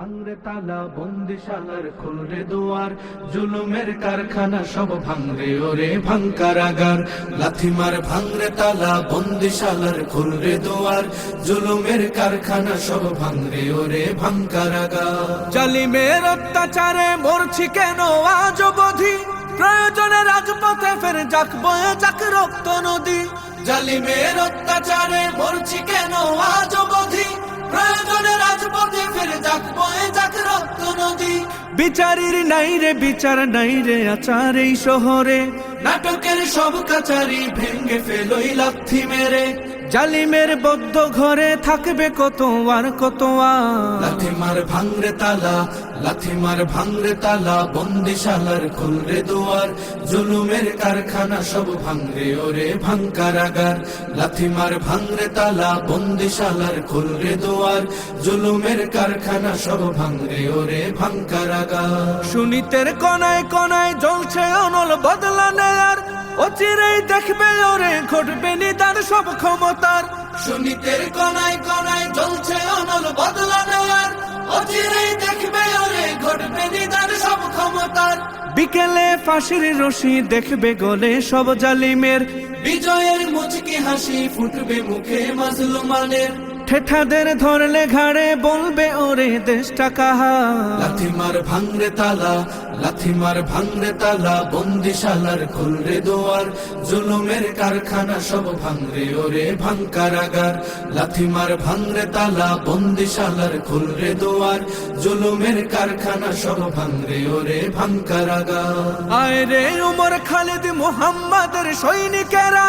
ভাঙরে তালা বন্দিশালার খুলরে দুয়ার, জুলুমের কারখানা সব ভাঙরে ওরে ভাঙকারাগার। লাথিমার ভাঙরে তালা বন্দিশালার খুলরে দুয়ার, জুলুমের কারখানা সব ভাঙরে ওরে ভাঙকারাগার। জালিমের অত্যাচারে মরছি কেন আজ অবধি, প্রয়োজনে রাজপথে ফের যাক বয়ে যাক রক্ত নদী। জালিমের অত্যাচারে মরছি কেন আজ অবধি, প্রয়োজনে রাজপথে ফের যাক বয়ে যাক রক্ত নদী। বিচারের নাই রে বিচার নাই রে আচার এই শহরে, নাটকের সব কাচারি ভেঙ্গে ফেলোই লাথি মেরে। জালিমের বদ্ধ ঘরে থাকবে কত আর কত আর। লাথিমার ভাঙরে তালা, লাথিমার ভাঙরে তালা বন্দিশালার খুলরে দুয়ার, জুলুমের কারখানা সব ভাঙরে ওরে ভাঙকারাগার। লাথিমার ভাঙরে তালা বন্দিশালার খুলরে দুয়ার, জুলুমের কারখানা সব ভাঙরে ওরে ভাঙকারাগার। সুনীতের কোনায় কোনায় জ্বলছে অনল বদলা নেয়ার, অচিরেই দেখবে ওরে ঘটবে নিদান সব ক্ষমতার। সুনীতের কোনায় কোনায় জ্বলছে অনল বদলা নেয়ার, অচিরেই দেখবে ওরে ঘটবে নিদান সব ক্ষমতার। বিকেলে ফাঁসির রশি দেখবে গলে সব জালিমের, বিজয়ের মুচকি হাসি ফুটবে মুখে মাজলুমানের। ঠেঠাদের ধরলে ঘাড়ে বলবে ওরে দেশটা কাহার। লাথিমার ভাঙরে তালা, লাথিমার ভাঙরে তালা বন্দিশালার খুলরে দুয়ার, জুলুমের কারখানা সব ভাঙরে ওরে ভাঙকারাগার। লাথিমার ভাঙরে তালা বন্দিশালার খুলরে দুয়ার, জুলুমের কারখানা সব ভাঙরে ওরে ভাঙকারাগার। আয় রে উমর খালিদ মুহাম্মাদের সৈনিকেরা,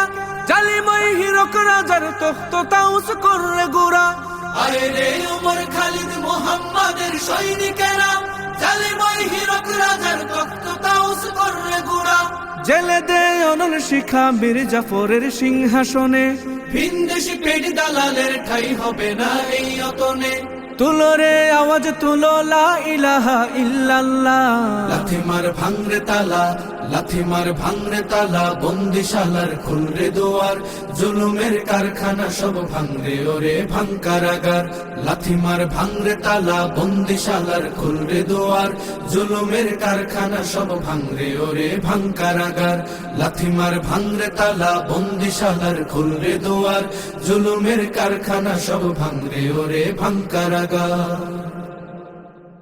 জালিমাই হিরক রাজার তখ্ত তাউস করলে গুরা। আয় রে উমর খালিদ মুহাম্মাদের সৈনিকেরা, জালিমাই হিরক রাজার তখ্ত তাউস করলে গুরা। জেলে দে অনল শিখা বীর জাফরের সিংহাসনে, ভিনদেশি পেট দালালের ঠাই হবে না এই অতনে। তুলো রে আওয়াজ তুলো লা ইলাহা ইল্লাল্লাহ। লাথিমার ভাঙরে তালা, লাথিমার ভাঙরে তালা বন্দিশালার খুলরে দুয়ার, জুলুমের কারখানা সব ভাঙরে ওরে ভাঙকারাগার। লাথিমার ভাঙরে তালা বন্দিশালার খুলরে দুয়ার, জুলুমের কারখানা সব ভাঙরে ওরে ভাঙকারাগার। লাথিমার ভাঙরে তালা বন্দিশালার খুলরে দুয়ার, জুলুমের কারখানা সব ভাঙরে ওরে ভাঙকারাগার।